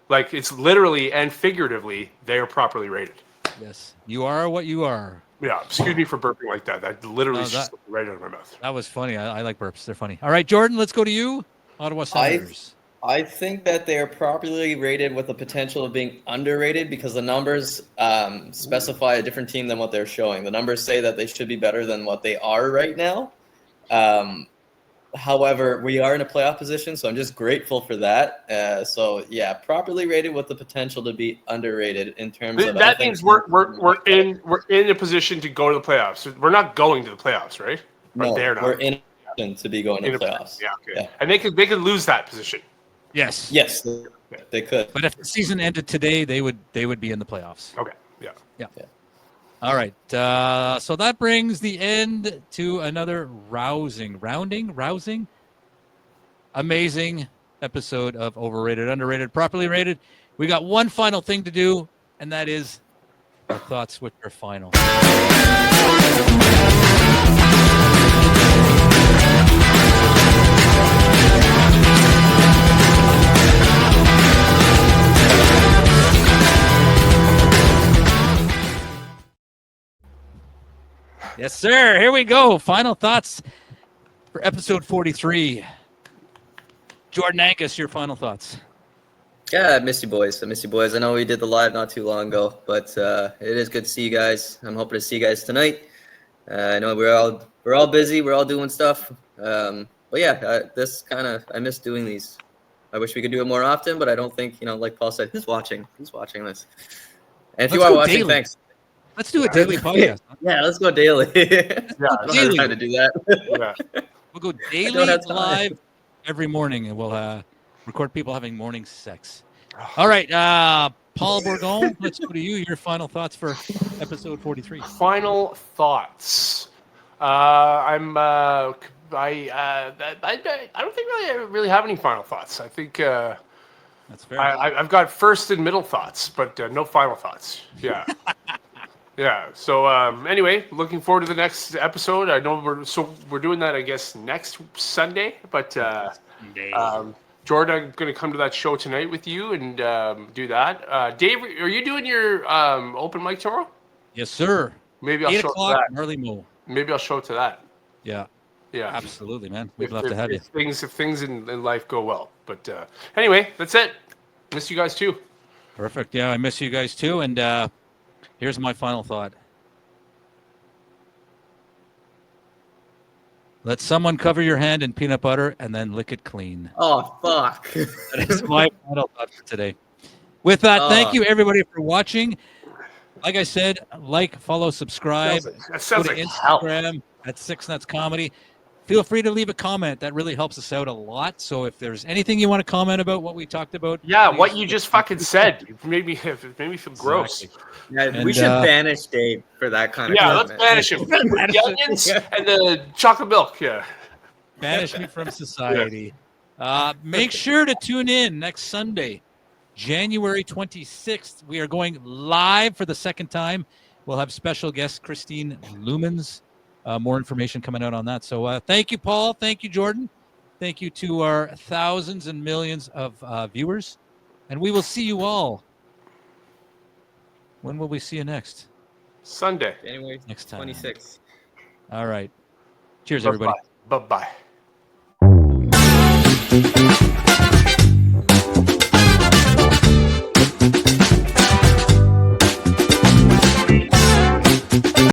it's literally and figuratively, they are properly rated. Yes. You are what you are. Yeah. Excuse me for burping like that. That literally just right out of my mouth. That was funny. I like burps. They're funny. All right, Jordan, let's go to you. Ottawa Senators. I think that they are properly rated with the potential of being underrated because the numbers specify a different team than what they're showing. The numbers say that they should be better than what they are right now. However, we are in a playoff position, so I'm just grateful for that. So yeah, properly rated with the potential to be underrated in terms of that means we're in a position to go to the playoffs. We're not going to the playoffs, right? No, they're not. we're in a position to be going to playoffs. Yeah, okay. Yeah. And they could lose that position. Yes. Yes, they could. But if the season ended today, they would be in the playoffs. Okay. Yeah. All right. So that brings the end to another rousing, amazing episode of Overrated, Underrated, Properly Rated. We got one final thing to do, and that is our thoughts, which are final. Yes, sir. Here we go. Final thoughts for episode 43. Jordan Angus, your final thoughts. Yeah, I miss you boys. I know we did the live not too long ago, but it is good to see you guys. I'm hoping to see you guys tonight. I know we're all busy. We're all doing stuff. But yeah, I miss doing these. I wish we could do it more often, but I don't think, like Paul said, who's watching this? And if you are watching, thanks. Let's do a daily podcast. Huh? Yeah, let's go daily. I don't have time to do that. Yeah. We'll go daily live every morning, and we'll record people having morning sex. All right, Paul Bourgon, let's go to you. Your final thoughts for episode 43. Final thoughts. I don't think I really have any final thoughts. I think that's fair. I've got first and middle thoughts, but no final thoughts. Yeah. Yeah. So anyway, looking forward to the next episode. I know we're doing that, I guess, next Sunday. But Jordan, I'm going to come to that show tonight with you and do that. Dave, are you doing your open mic tomorrow? Yes, sir. Maybe I'll show up to that. Early Mo. Maybe I'll show up to that. Yeah. Yeah. Absolutely, man. We'd love to have you. If things in life go well. But anyway, that's it. Miss you guys too. Perfect. Yeah, I miss you guys too. And here's my final thought. Let someone cover your hand in peanut butter and then lick it clean. Oh, fuck. That is my final thought for today. With that, thank you, everybody, for watching. Like I said, follow, subscribe. That sounds go to like Instagram at 6 Nuts Comedy. Feel free to leave a comment. That really helps us out a lot. So if there's anything you want to comment about what we talked about. Yeah, what you just fucking said. It made me feel gross. Yeah, we should banish Dave for that kind of comment. Let's banish him. The onions and the chocolate milk, yeah. Banish me from society. Make sure to tune in next Sunday, January 26th. We are going live for the second time. We'll have special guest Christine Lumens. More information coming out on that. So thank you, Paul. Thank you, Jordan. Thank you to our thousands and millions of viewers. And we will see you all. When will we see you next? Sunday. January next time. 26th. All right. Cheers, everybody. Bye-bye.